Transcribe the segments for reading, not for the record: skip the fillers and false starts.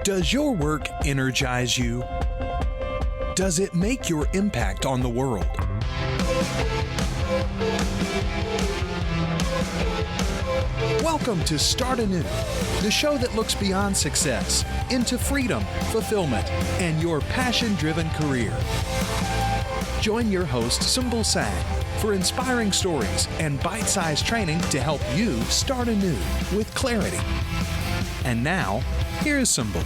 Does your work energize you? Does it make your impact on the world? Welcome to Start Anew, the show that looks beyond success into freedom, fulfillment, and your passion-driven career. Join your host, Sumbul Sang, for inspiring stories and bite-sized training to help you start anew with clarity. And now, here is Sumbul.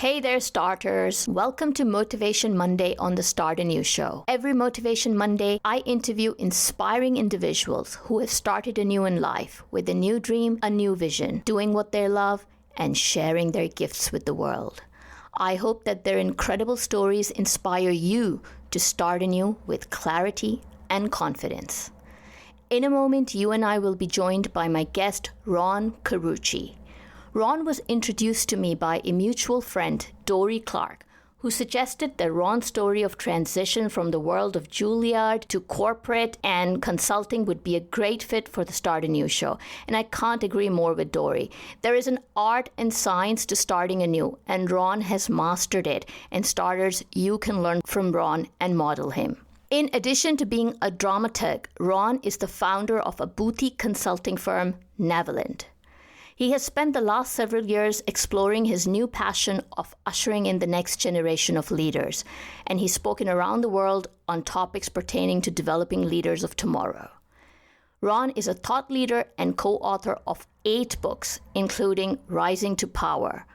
Hey there, starters. Welcome to Motivation Monday on the Start Anew Show. Every Motivation Monday, I interview inspiring individuals who have started anew in life with a new dream, a new vision, doing what they love, and sharing their gifts with the world. I hope that their incredible stories inspire you to start anew with clarity and confidence. In a moment, you and I will be joined by my guest, Ron Carucci. Ron was introduced to me by a mutual friend, Dory Clark, who suggested that Ron's story of transition from the world of Juilliard to corporate and consulting would be a great fit for the Start Anew Show. And I can't agree more with Dory. There is an art and science to starting anew, and Ron has mastered it. And starters, you can learn from Ron and model him. In addition to being a dramaturg, Ron is the founder of a boutique consulting firm, Neverland. He has spent the last several years exploring his new passion of ushering in the next generation of leaders, and he's spoken around the world on topics pertaining to developing leaders of tomorrow. Ron is a thought leader and co-author of 8 books, including Rising to Power.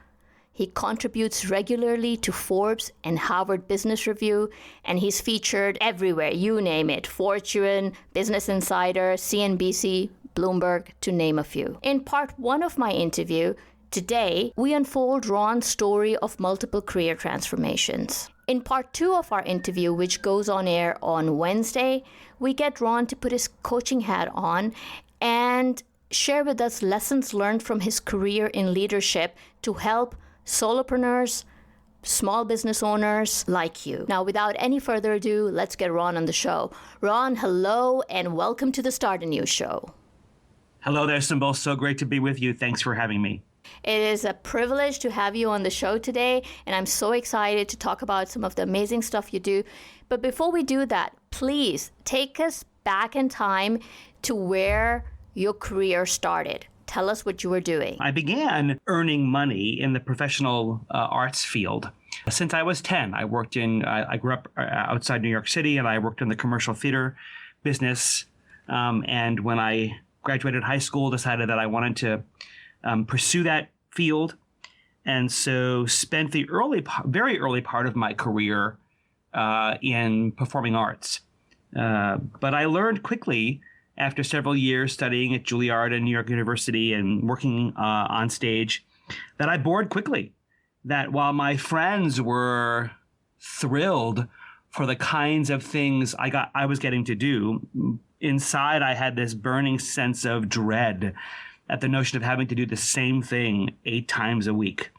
He contributes regularly to Forbes and Harvard Business Review, and he's featured everywhere, you name it, Fortune, Business Insider, CNBC, Bloomberg, to name a few. In part 1 of my interview, today, we unfold Ron's story of multiple career transformations. In part 2 of our interview, which goes on air on Wednesday, we get Ron to put his coaching hat on and share with us lessons learned from his career in leadership to help solopreneurs, small business owners like you. Now, without any further ado, let's get Ron on the show. Ron, hello, and welcome to the Start Anew Show. Hello there, Sumbul. So great to be with you. Thanks for having me. It is a privilege to have you on the show today, and I'm so excited to talk about some of the amazing stuff you do. But before we do that, please take us back in time to where your career started. Tell us what you were doing. I began earning money in the professional arts field. Since I was 10, I grew up outside New York City, and I worked in the commercial theater business. And when I graduated high school, decided that I wanted to pursue that field. And so spent the very early part of my career in performing arts. But I learned quickly, after several years studying at Juilliard and New York University and working on stage, that I bored quickly. That while my friends were thrilled for the kinds of things I was getting to do, inside I had this burning sense of dread at the notion of having to do the same thing 8 times a week.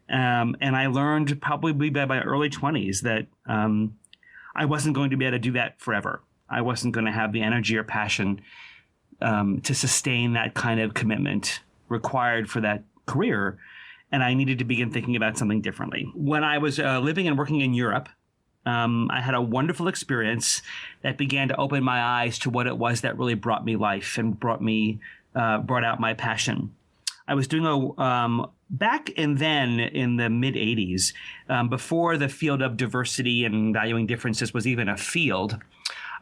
And I learned probably by my early 20s that I wasn't going to be able to do that forever. I wasn't going to have the energy or passion to sustain that kind of commitment required for that career. And I needed to begin thinking about something differently. When I was living and working in Europe, I had a wonderful experience that began to open my eyes to what it was that really brought me life and brought out my passion. I was doing back then in the mid 80s, before the field of diversity and valuing differences was even a field.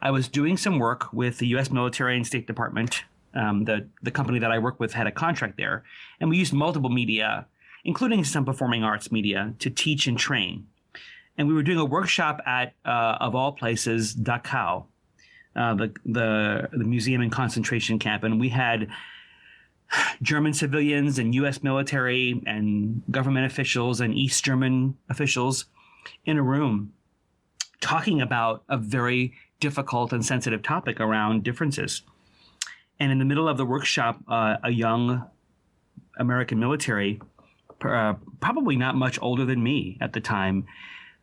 I was doing some work with the U.S. Military and State Department. The company that I work with had a contract there, and we used multiple media, including some performing arts media, to teach and train. And we were doing a workshop at, of all places, Dachau, the museum and concentration camp. And we had German civilians and U.S. military and government officials and East German officials in a room talking about a very difficult and sensitive topic around differences. And in the middle of the workshop, a young American military, probably not much older than me at the time,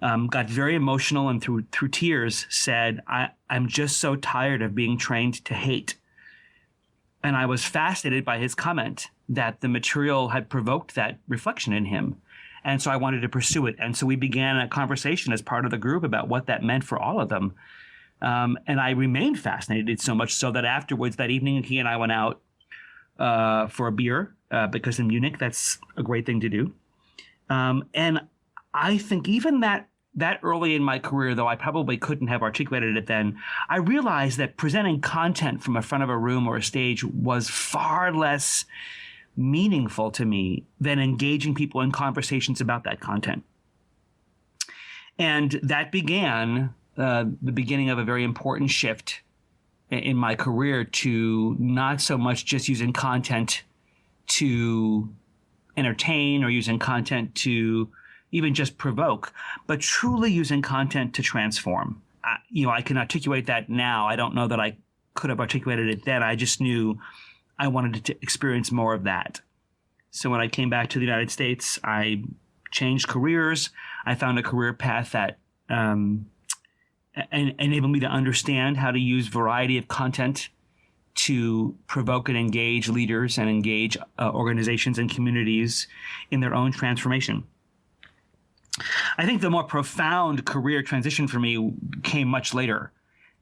got very emotional and through tears said, I'm just so tired of being trained to hate. And I was fascinated by his comment that the material had provoked that reflection in him. And so I wanted to pursue it. And so we began a conversation as part of the group about what that meant for all of them. And I remained fascinated, so much so that afterwards, that evening, he and I went out for a beer because in Munich, that's a great thing to do. And I think even that early in my career, though I probably couldn't have articulated it then, I realized that presenting content from the front of a room or a stage was far less meaningful to me than engaging people in conversations about that content. And that began the beginning of a very important shift in my career to not so much just using content to entertain or using content to even just provoke, but truly using content to transform. I can articulate that now. I don't know that I could have articulated it then. I just knew I wanted to experience more of that. So when I came back to the United States, I changed careers. I found a career path that enabled me to understand how to use variety of content to provoke and engage leaders and engage organizations and communities in their own transformation. I think the more profound career transition for me came much later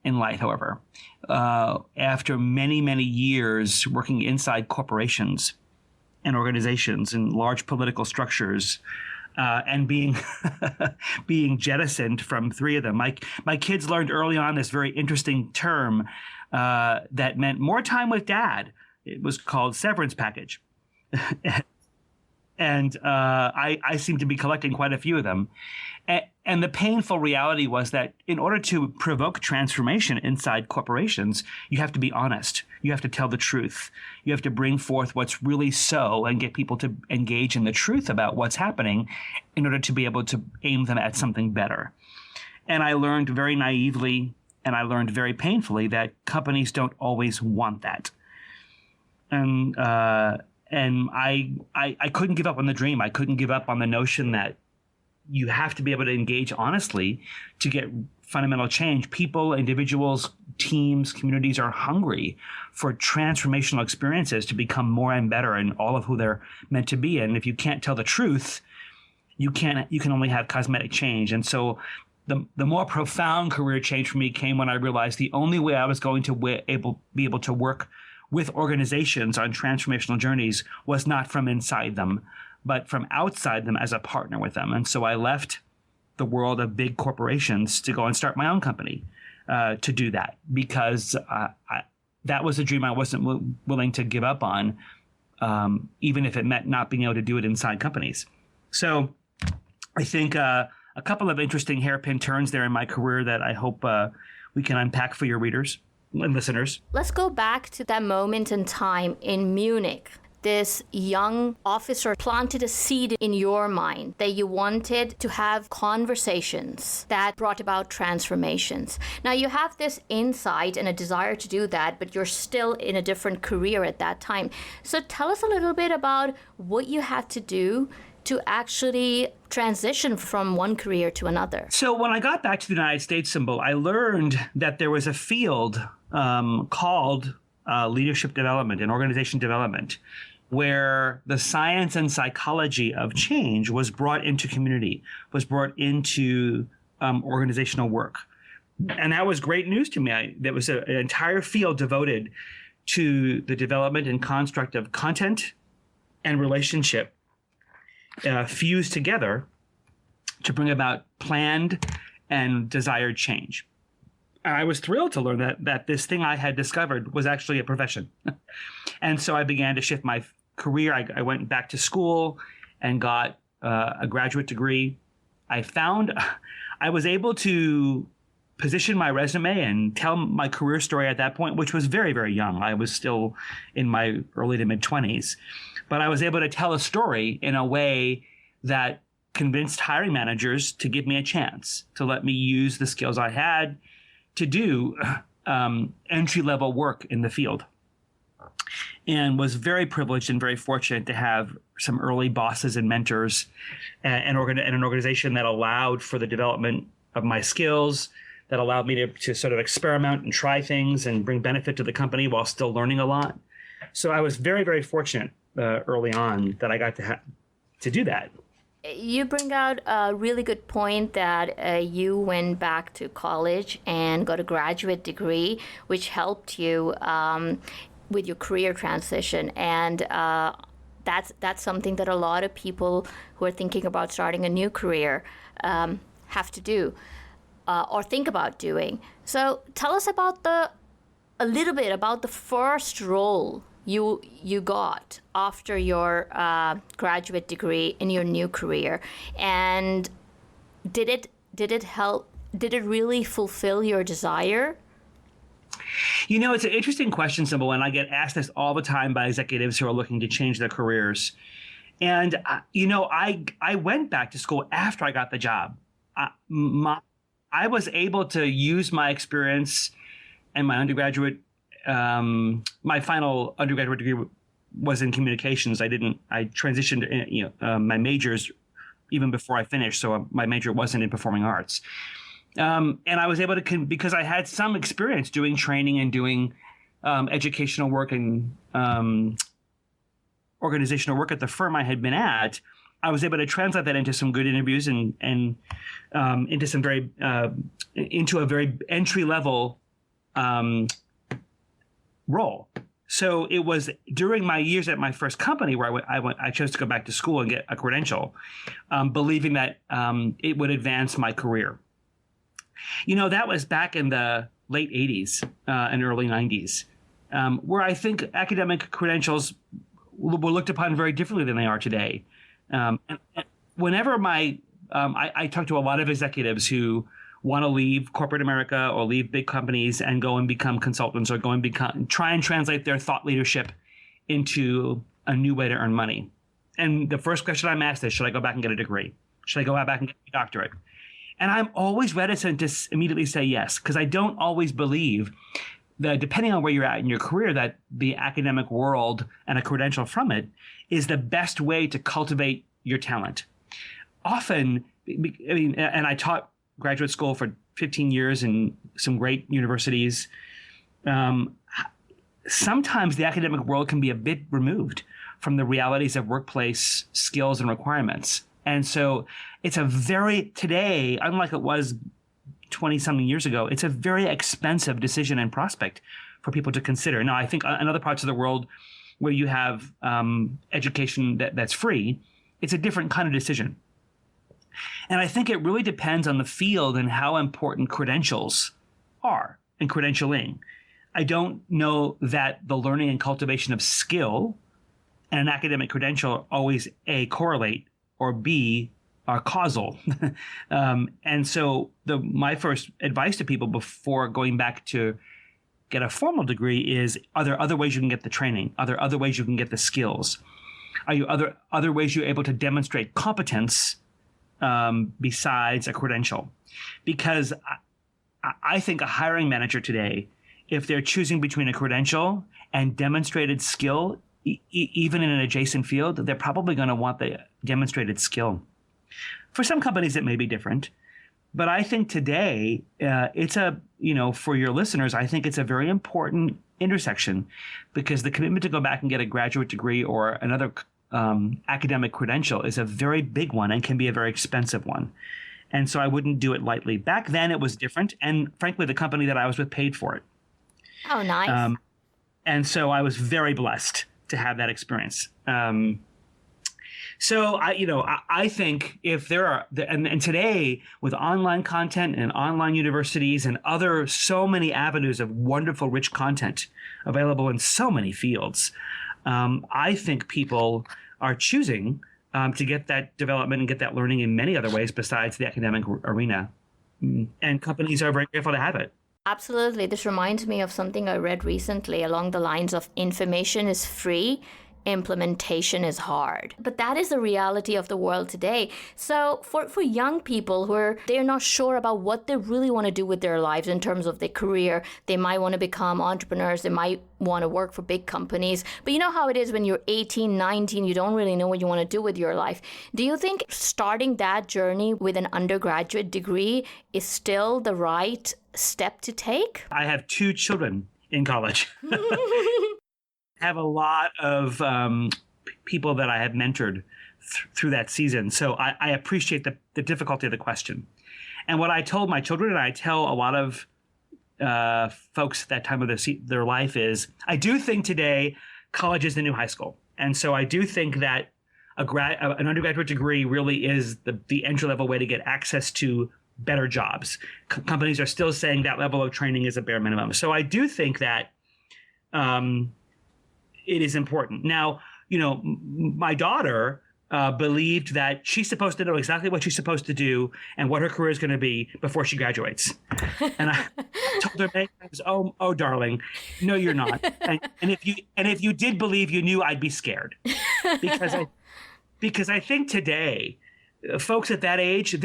in life, however. After many, many years working inside corporations and organizations and large political structures, and being being jettisoned from three of them. My kids learned early on this very interesting term that meant more time with dad. It was called severance package. And I seem to be collecting quite a few of them. And the painful reality was that in order to provoke transformation inside corporations, you have to be honest. You have to tell the truth. You have to bring forth what's really so and get people to engage in the truth about what's happening in order to be able to aim them at something better. And I learned very naively and I learned very painfully that companies don't always want that. And I couldn't give up on the dream. I couldn't give up on the notion that you have to be able to engage honestly to get fundamental change. People, individuals, teams, communities are hungry for transformational experiences to become more and better in all of who they're meant to be. And if you can't tell the truth, you can only have cosmetic change. And so the more profound career change for me came when I realized the only way I was going to be able to work with organizations on transformational journeys was not from inside them, but from outside them as a partner with them. And so I left the world of big corporations to go and start my own company to do that, because that was a dream I wasn't willing to give up on, even if it meant not being able to do it inside companies. So I think a couple of interesting hairpin turns there in my career that I hope we can unpack for your readers and listeners. Let's go back to that moment in time in Munich. This young officer planted a seed in your mind that you wanted to have conversations that brought about transformations. Now you have this insight and a desire to do that, but you're still in a different career at that time. So tell us a little bit about what you had to do to actually transition from one career to another. So when I got back to the United States, I learned that there was a field called leadership development and organization development, where the science and psychology of change was brought into community, was brought into organizational work. And that was great news to me. There was an entire field devoted to the development and construct of content and relationship fused together to bring about planned and desired change. I was thrilled to learn that this thing I had discovered was actually a profession. And so I began to shift my career. I went back to school and got a graduate degree. I found I was able to position my resume and tell my career story at that point, which was very, very young. I was still in my early to mid-20s. But I was able to tell a story in a way that convinced hiring managers to give me a chance, to let me use the skills I had to do entry-level work in the field. and was very privileged and very fortunate to have some early bosses and mentors and an organization that allowed for the development of my skills, that allowed me to sort of experiment and try things and bring benefit to the company while still learning a lot. So I was very, very fortunate early on that I got to do that. You bring out a really good point that you went back to college and got a graduate degree, which helped you with your career transition. And that's something that a lot of people who are thinking about starting a new career have to do or think about doing. So tell us about a little bit about the first role you got after your graduate degree in your new career, and did it help? Did it really fulfill your desire? You know, it's an interesting question, Sybil, and I get asked this all the time by executives who are looking to change their careers. And I went back to school after I got the job. I was able to use my experience and my undergraduate. My final undergraduate degree was in communications. I transitioned, my majors even before I finished. So my major wasn't in performing arts. And I was able to, because I had some experience doing training and doing educational work and organizational work at the firm I had been at. I was able to translate that into some good interviews and into some into a very entry level role. So it was during my years at my first company where I chose to go back to school and get a credential, believing that it would advance my career. You know, that was back in the late 80s and early 90s, where I think academic credentials were looked upon very differently than they are today. And whenever I talk to a lot of executives who want to leave corporate America or leave big companies and go and become consultants or try and translate their thought leadership into a new way to earn money. And the first question I'm asked is, should I go back and get a degree? Should I go back and get a doctorate? And I'm always reticent to immediately say yes, because I don't always believe that depending on where you're at in your career, that the academic world and a credential from it is the best way to cultivate your talent. Often, and I taught graduate school for 15 years in some great universities. Sometimes the academic world can be a bit removed from the realities of workplace skills and requirements. And so today, unlike it was 20-something years ago, it's a very expensive decision and prospect for people to consider. Now, I think in other parts of the world where you have education that's free, it's a different kind of decision. And I think it really depends on the field and how important credentials are and credentialing. I don't know that the learning and cultivation of skill and an academic credential always A, correlate, or B, are causal. And so my first advice to people before going back to get a formal degree is, are there other ways you can get the training? Are there other ways you can get the skills? Are you other ways you're able to demonstrate competence besides a credential? Because I think a hiring manager today, if they're choosing between a credential and demonstrated skill, even in an adjacent field, they're probably going to want the demonstrated skill. For some companies, it may be different. But I think today, for your listeners, I think it's a very important intersection, because the commitment to go back and get a graduate degree or another academic credential is a very big one and can be a very expensive one. And so I wouldn't do it lightly. Back then, it was different. And frankly, the company that I was with paid for it. Oh, nice. And so I was very blessed to have that experience. So I think if there are, and today with online content and online universities and so many avenues of wonderful, rich content available in so many fields, I think people are choosing to get that development and get that learning in many other ways besides the academic arena. And companies are very grateful to have it. Absolutely. This reminds me of something I read recently along the lines of information is free, implementation is hard. But that is the reality of the world today. So for young people they're not sure about what they really want to do with their lives in terms of their career, they might want to become entrepreneurs, they might want to work for big companies. But you know how it is when you're 18, 19, you don't really know what you want to do with your life. Do you think starting that journey with an undergraduate degree is still the right step to take? I have 2 children in college. I have a lot of people that I have mentored through that season. So I appreciate the difficulty of the question. And what I told my children, and I tell a lot of folks at that time of their life, is I do think today college is the new high school. And so I do think that an undergraduate degree really is the entry-level way to get access to better jobs. Companies are still saying that level of training is a bare minimum. So I do think that it is important. Now, my daughter believed that she's supposed to know exactly what she's supposed to do and what her career is going to be before she graduates. And I told her many times, "Oh, darling, no, you're not. And if you did believe you knew, I'd be scared." Because I think today, folks at that age,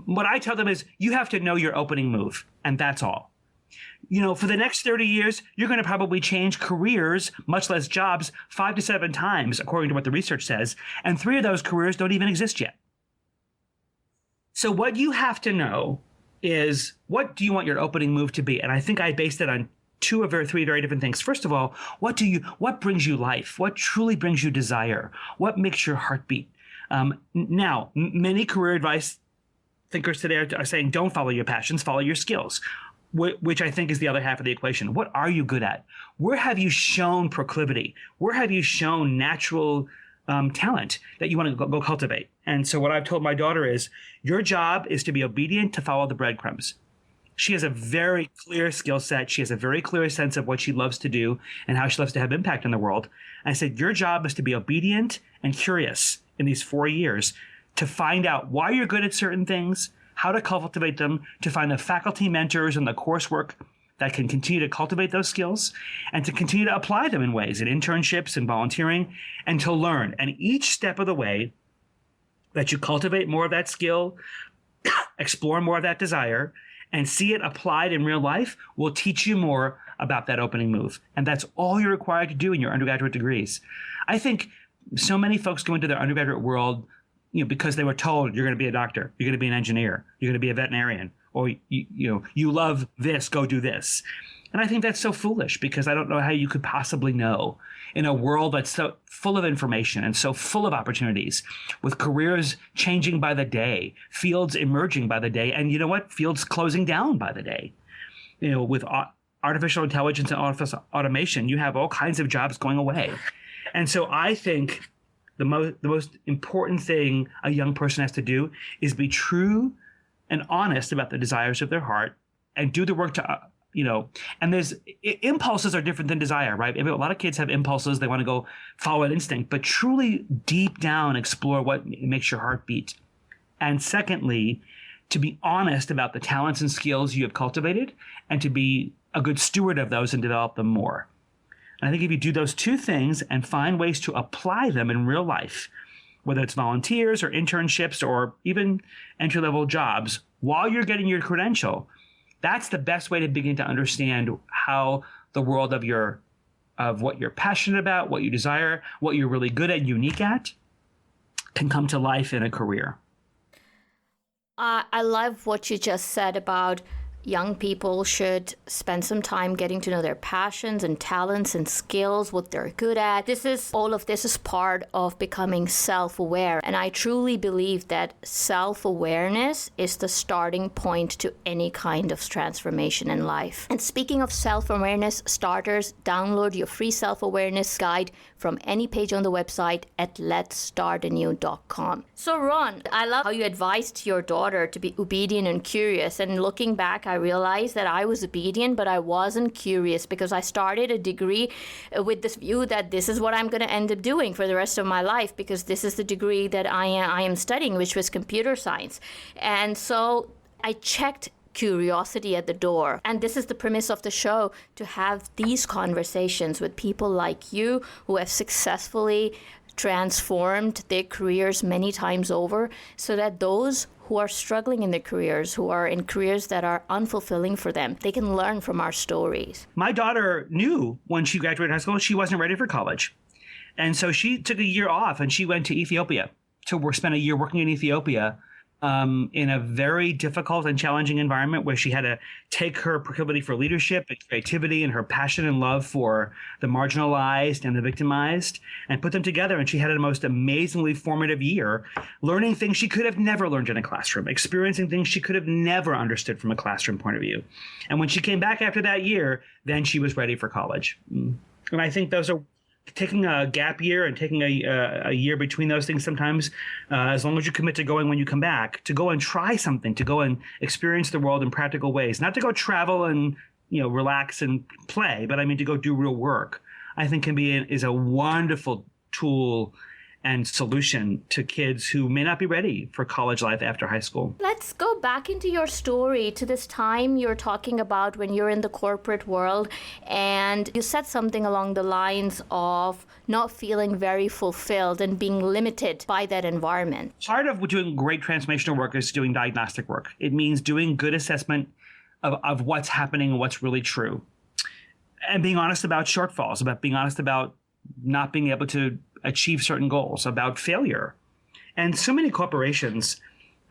what I tell them is, you have to know your opening move, and that's all. For the next 30 years, you're going to probably change careers, much less jobs, 5 to 7 times, according to what the research says. And 3 of those careers don't even exist yet. So what you have to know is, what do you want your opening move to be? And I think I based it on 2 or 3 very different things. First of all, what brings you life? What truly brings you desire? What makes your heart beat? Now, many career advice thinkers today are saying, don't follow your passions, follow your skills, which I think is the other half of the equation. What are you good at? Where have you shown proclivity? Where have you shown natural talent that you want to go cultivate? And so what I've told my daughter is, your job is to be obedient, to follow the breadcrumbs. She has a very clear skill set. She has a very clear sense of what she loves to do and how she loves to have impact in the world. And I said, your job is to be obedient and curious in these 4 years, to find out why you're good at certain things, how to cultivate them, to find the faculty mentors and the coursework that can continue to cultivate those skills, and to continue to apply them in ways, in internships and volunteering, and to learn. And each step of the way that you cultivate more of that skill, explore more of that desire, and see it applied in real life will teach you more about that opening move. And that's all you're required to do in your undergraduate degrees. I think so many folks go into their undergraduate world because they were told, you're going to be a doctor, you're going to be an engineer, you're going to be a veterinarian, or you love this, go do this. And I think that's so foolish, because I don't know how you could possibly know, in a world that's so full of information and so full of opportunities, with careers changing by the day, fields emerging by the day, and fields closing down by the day. With artificial intelligence and automation, you have all kinds of jobs going away. And so I think the most important thing a young person has to do is be true and honest about the desires of their heart, and do the work to, and impulses are different than desire, right? A lot of kids have impulses. They want to go follow an instinct, but truly deep down explore what makes your heart beat. And secondly, to be honest about the talents and skills you have cultivated, and to be a good steward of those and develop them more. And I think if you do those 2 things and find ways to apply them in real life, whether it's volunteers or internships or even entry-level jobs, while you're getting your credential, that's the best way to begin to understand how the world of what you're passionate about, what you desire, what you're really good at, unique at, can come to life in a career. I love what you just said about young people should spend some time getting to know their passions and talents and skills, what they're good at. All of this is part of becoming self-aware. And I truly believe that self-awareness is the starting point to any kind of transformation in life. And speaking of self-awareness starters, download your free self-awareness guide from any page on the website at letstartanew.com. So Ron, I love how you advised your daughter to be obedient and curious. And looking back, I realized that I was obedient, but I wasn't curious, because I started a degree with this view that this is what I'm going to end up doing for the rest of my life, because this is the degree that I am studying, which was computer science. And so I checked curiosity at the door. And this is the premise of the show, to have these conversations with people like you who have successfully transformed their careers many times over, so that those who are struggling in their careers, who are in careers that are unfulfilling for them, they can learn from our stories. My daughter knew when she graduated high school she wasn't ready for college. And so she took a year off and she went to Ethiopia to spend a year working in Ethiopia in a very difficult and challenging environment where she had to take her proclivity for leadership and creativity and her passion and love for the marginalized and the victimized and put them together. And she had a most amazingly formative year, learning things she could have never learned in a classroom, experiencing things she could have never understood from a classroom point of view. And when she came back after that year, then she was ready for college. And I think those are taking a gap year and taking a year between those things sometimes, as long as you commit to going when you come back, to go and try something, to go and experience the world in practical ways, not to go travel and, relax and play, but I mean to go do real work, I think is a wonderful tool and solution to kids who may not be ready for college life after high school. Let's go back into your story to this time you're talking about when you're in the corporate world, and you said something along the lines of not feeling very fulfilled and being limited by that environment. Part of doing great transformational work is doing diagnostic work. It means doing good assessment of what's happening and what's really true, and being honest about shortfalls, about being honest about not being able to achieve certain goals, about failure. And so many corporations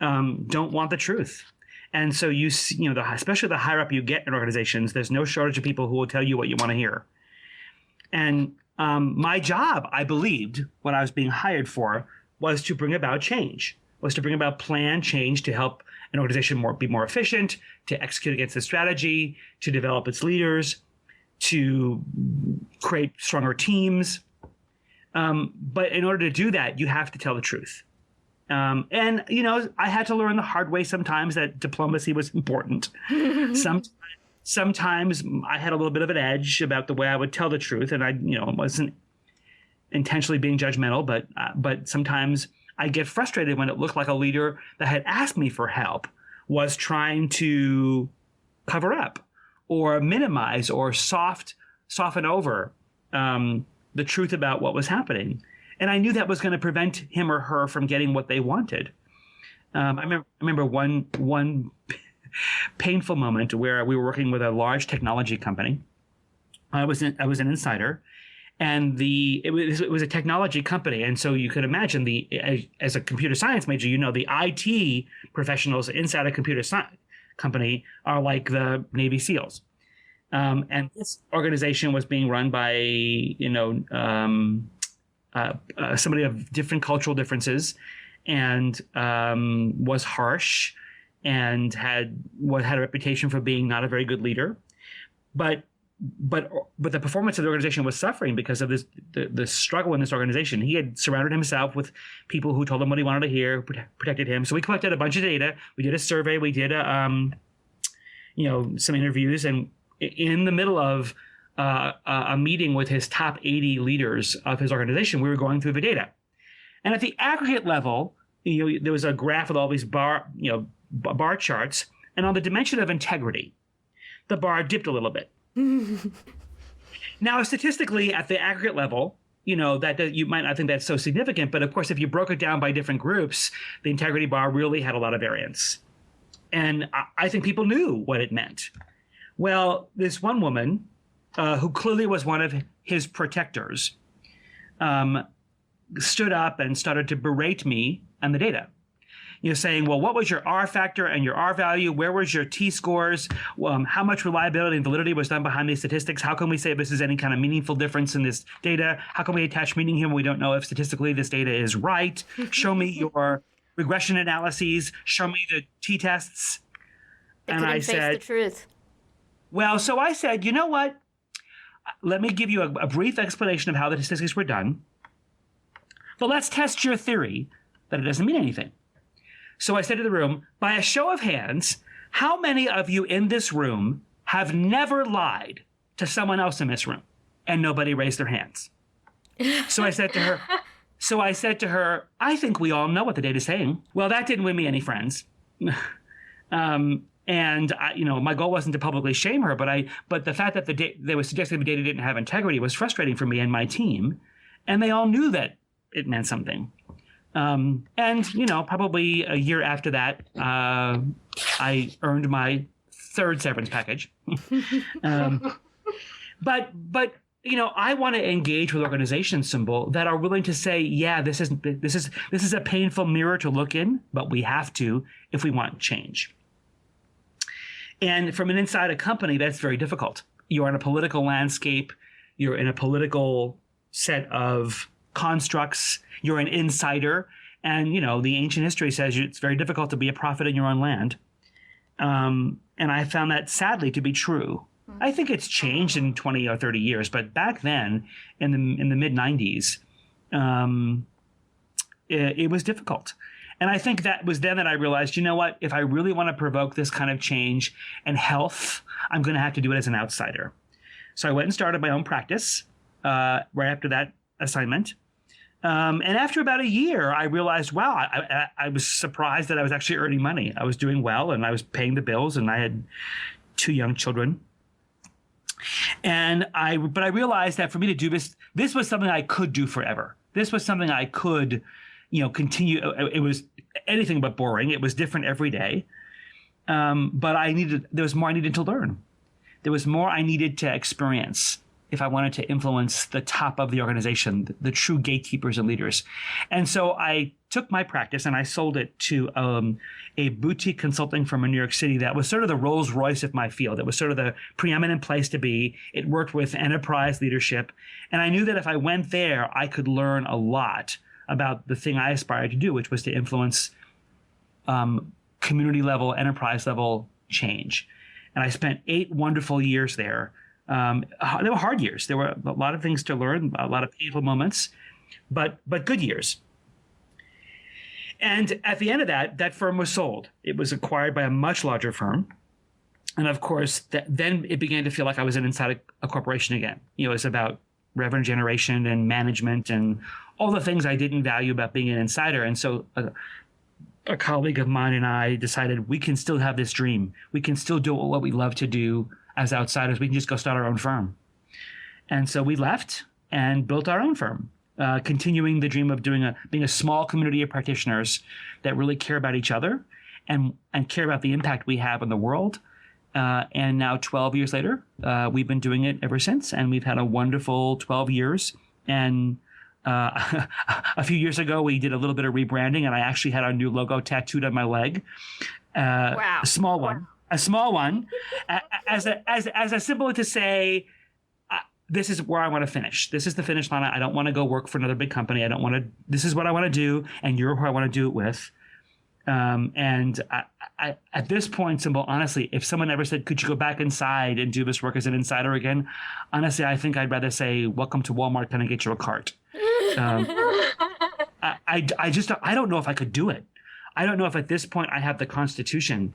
don't want the truth. And so especially the higher up you get in organizations, there's no shortage of people who will tell you what you want to hear. And my job, I believed, what I was being hired for, was to bring about change, was to bring about planned change to help an organization be more efficient, to execute against the strategy, to develop its leaders, to create stronger teams. But in order to do that, you have to tell the truth. And I had to learn the hard way sometimes that diplomacy was important. Sometimes I had a little bit of an edge about the way I would tell the truth, and I wasn't intentionally being judgmental, but sometimes I get frustrated when it looked like a leader that had asked me for help was trying to cover up or minimize or soften over the truth about what was happening. And I knew that was going to prevent him or her from getting what they wanted. I remember one painful moment where we were working with a large technology company. I was an insider, and it was a technology company. And so you could imagine as a computer science major, the IT professionals inside a computer science company are like the Navy SEALs. And this organization was being run by, somebody of different cultural differences, and was harsh, and had a reputation for being not a very good leader. But the performance of the organization was suffering because of the struggle in this organization. He had surrounded himself with people who told him what he wanted to hear, protected him. So we collected a bunch of data. We did a survey. We did some interviews, and in the middle of a meeting with his top 80 leaders of his organization, we were going through the data. And at the aggregate level, there was a graph with all these bar charts. And on the dimension of integrity, the bar dipped a little bit. Now, statistically, at the aggregate level, that you might not think that's so significant. But of course, if you broke it down by different groups, the integrity bar really had a lot of variance. And I think people knew what it meant. Well, this one woman, who clearly was one of his protectors, stood up and started to berate me and the data. Saying, well, what was your R factor and your R value? Where was your T scores? How much reliability and validity was done behind these statistics? How can we say this is any kind of meaningful difference in this data? How can we attach meaning here when we don't know if statistically this data is right? Show me your regression analyses. Show me the T-tests. And I said, the truth. Well, so I said, you know what? Let me give you a brief explanation of how the statistics were done. But let's test your theory that it doesn't mean anything. So I said to the room, by a show of hands, how many of you in this room have never lied to someone else in this room? And nobody raised their hands. So I said to her, I think we all know what the data's saying. Well, that didn't win me any friends. And And my goal wasn't to publicly shame her, but the fact that they were suggesting the data didn't have integrity was frustrating for me and my team, and they all knew that it meant something. And probably a year after that, I earned my third severance package. But I want to engage with organizations, Symbol, that are willing to say, yeah, this is a painful mirror to look in, but we have to if we want change. And from an inside a company, that's very difficult. You're in a political landscape. You're in a political set of constructs. You're an insider. And, the ancient history says it's very difficult to be a prophet in your own land. And I found that sadly to be true. I think it's changed in 20 or 30 years, but back then in the mid 90s, it was difficult. And I think that was then that I realized, you know what, if I really want to provoke this kind of change and health, I'm going to have to do it as an outsider. So I went and started my own practice right after that assignment. And after about a year, I realized, wow, I was surprised that I was actually earning money. I was doing well and I was paying the bills and I had 2 young children. But I realized that for me to do this was something I could do forever. This was something I could, continue. It was anything but boring. It was different every day. But there was more I needed to learn. There was more I needed to experience if I wanted to influence the top of the organization, the true gatekeepers and leaders. And so I took my practice and I sold it to a boutique consulting firm in New York City that was sort of the Rolls Royce of my field. It was sort of the preeminent place to be. It worked with enterprise leadership. And I knew that if I went there, I could learn a lot about the thing I aspired to do, which was to influence community level, enterprise level change. And I spent 8 wonderful years there. They were hard years. There were a lot of things to learn, a lot of painful moments, but good years. And at the end of that firm was sold. It was acquired by a much larger firm. And of course, then it began to feel like I was inside a corporation again. It was about revenue generation and management and all the things I didn't value about being an insider. And so a colleague of mine and I decided we can still have this dream. We can still do what we love to do as outsiders. We can just go start our own firm. And so we left and built our own firm, continuing the dream of being a small community of practitioners that really care about each other and care about the impact we have on the world. And now 12 years later, we've been doing it ever since. And we've had a wonderful 12 years. And a few years ago, we did a little bit of rebranding, and I actually had our new logo tattooed on my leg. Wow. A small one. A small one, as a symbol to say, this is where I want to finish. This is the finish line. I don't want to go work for another big company. This is what I want to do, and you're who I want to do it with. And I, at this point, Symbol, honestly, if someone ever said, could you go back inside and do this work as an insider again? Honestly, I think I'd rather say, welcome to Walmart, can I get you a cart? I don't know if I could do it. I don't know if at this point I have the constitution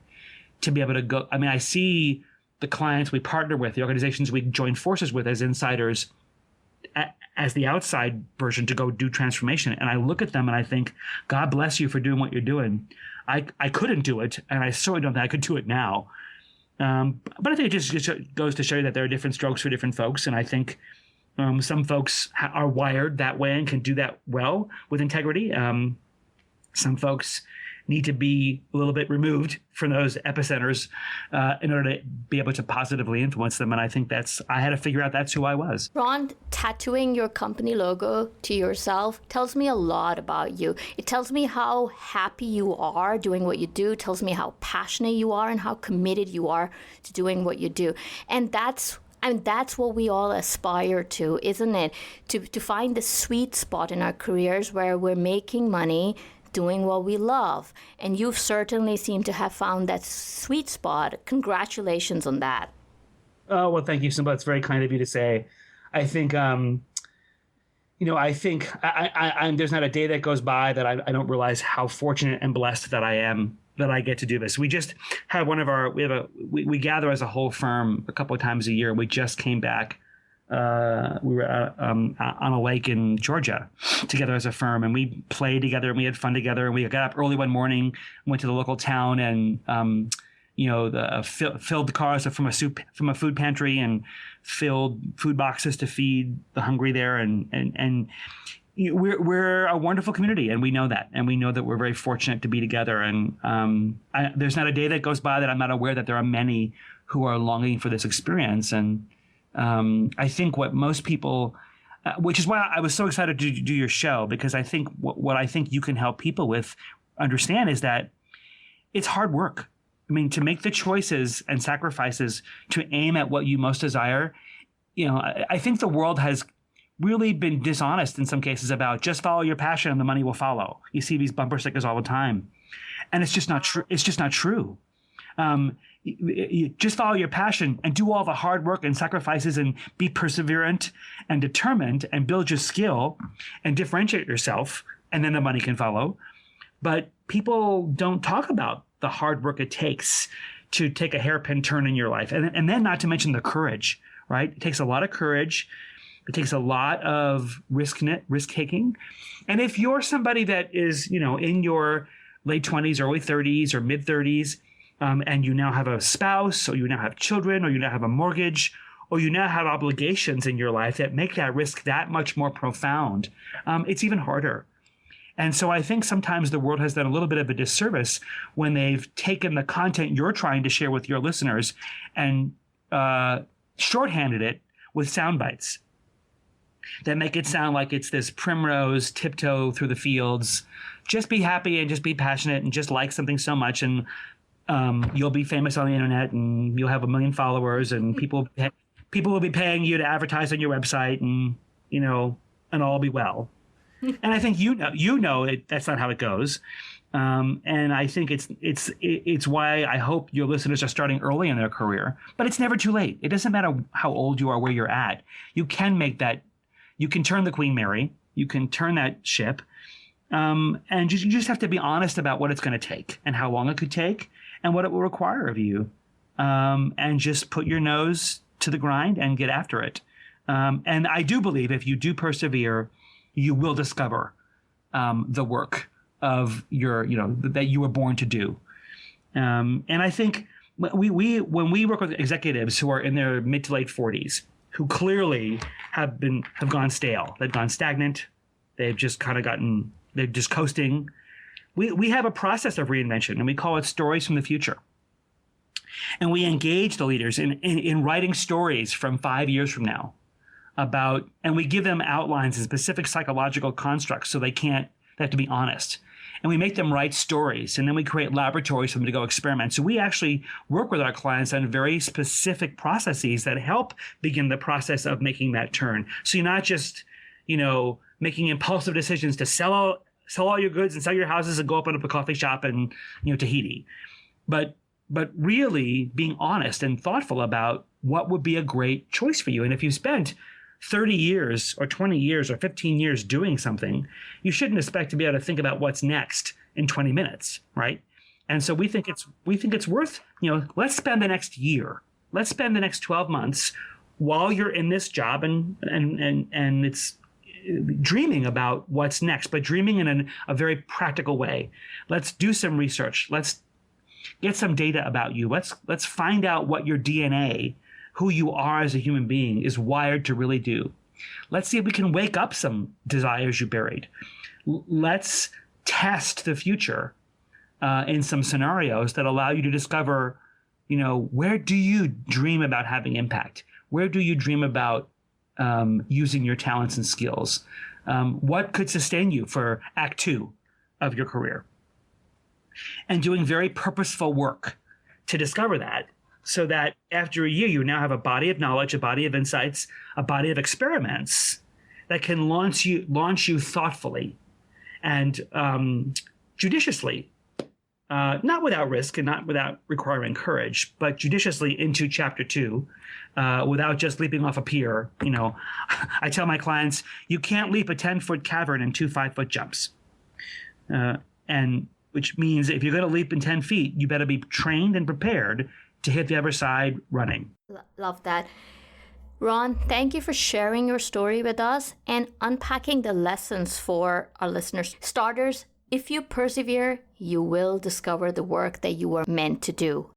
to be able to go. I mean, I see the clients we partner with, the organizations we join forces with as insiders, as the outside version to go do transformation. And I look at them and I think, God bless you for doing what you're doing. I couldn't do it, and I certainly don't think I could do it now. But I think it just goes to show you that there are different strokes for different folks. And I think some folks are wired that way and can do that well with integrity. Some folks need to be a little bit removed from those epicenters in order to be able to positively influence them. And I think I had to figure out that's who I was. Ron, tattooing your company logo to yourself tells me a lot about you. It tells me how happy you are doing what you do. It tells me how passionate you are and how committed you are to doing what you do. And that's what we all aspire to, isn't it? To find the sweet spot in our careers where we're making money, doing what we love. And you've certainly seemed to have found that sweet spot. Congratulations on that. Oh, well, thank you, Simba. It's very kind of you to say. I think, I think there's not a day that goes by that I don't realize how fortunate and blessed that I am that I get to do this. We just had we gather as a whole firm a couple of times a year. We just came back. We were on a lake in Georgia together as a firm, and we played together and we had fun together. And we got up early one morning, went to the local town and filled cars from a food pantry and filled food boxes to feed the hungry there, and we're a wonderful community, and we know that, we're very fortunate to be together. And there's not a day that goes by that I'm not aware that there are many who are longing for this experience. And I think what most people, which is why I was so excited to do your show, because I think what I think you can help people with understand is that it's hard work. I mean, to make the choices and sacrifices to aim at what you most desire, I think the world has really been dishonest in some cases about just follow your passion and the money will follow. You see these bumper stickers all the time, and it's just not true. It's just not true. You just follow your passion and do all the hard work and sacrifices and be perseverant and determined and build your skill and differentiate yourself, and then the money can follow. But people don't talk about the hard work it takes to take a hairpin turn in your life. And then not to mention the courage, right? It takes a lot of courage. It takes a lot of risk taking. And if you're somebody that is, in your late 20s, early 30s, or mid 30s, and you now have a spouse, or you now have children, or you now have a mortgage, or you now have obligations in your life that make that risk that much more profound, it's even harder. And so I think sometimes the world has done a little bit of a disservice when they've taken the content you're trying to share with your listeners and shorthanded it with sound bites that make it sound like it's this primrose tiptoe through the fields. Just be happy and just be passionate and just like something so much, and you'll be famous on the internet and you'll have 1 million followers, and people will be paying you to advertise on your website, and and all will be well. And I think that's not how it goes. And I think it's why I hope your listeners are starting early in their career. But it's never too late. It doesn't matter how old you are, where you're at. You can make that. You can turn the Queen Mary. You can turn that ship. And you just have to be honest about what it's going to take and how long it could take and what it will require of you. And just put your nose to the grind and get after it. And I do believe if you do persevere, you will discover the work of that you were born to do. And I think when we work with executives who are in their mid to late 40s, who clearly have gone stale, they've gone stagnant, they've just they're just coasting. We have a process of reinvention, and we call it stories from the future. And we engage the leaders in writing stories from 5 years from now and we give them outlines and specific psychological constructs so they have to be honest. And we make them write stories, and then we create laboratories for them to go experiment. So we actually work with our clients on very specific processes that help begin the process of making that turn. So you're not just, making impulsive decisions to sell all your goods and sell your houses and go open up a coffee shop in, Tahiti. But really being honest and thoughtful about what would be a great choice for you. And if you spent 30 years or 20 years or 15 years doing something, you shouldn't expect to be able to think about what's next in 20 minutes, right? And so we think it's worth, let's spend the next year. Let's spend the next 12 months while you're in this job and it's dreaming about what's next, but dreaming in a very practical way. Let's do some research. Let's get some data about you. Let's find out what your DNA, who you are as a human being, is wired to really do. Let's see if we can wake up some desires you buried. Let's test the future in some scenarios that allow you to discover, where do you dream about having impact? Where do you dream about using your talents and skills? What could sustain you for Act 2 of your career? And doing very purposeful work to discover that, so that after a year, you now have a body of knowledge, a body of insights, a body of experiments that can launch you thoughtfully and judiciously, not without risk and not without requiring courage, but judiciously into Chapter 2, without just leaping off a pier. I tell my clients, you can't leap a 10-foot cavern in 2 5-foot jumps. And which means if you're going to leap in 10 feet, you better be trained and prepared to hit the other side running. Love that. Ron, thank you for sharing your story with us and unpacking the lessons for our listeners. Starters, if you persevere, you will discover the work that you were meant to do.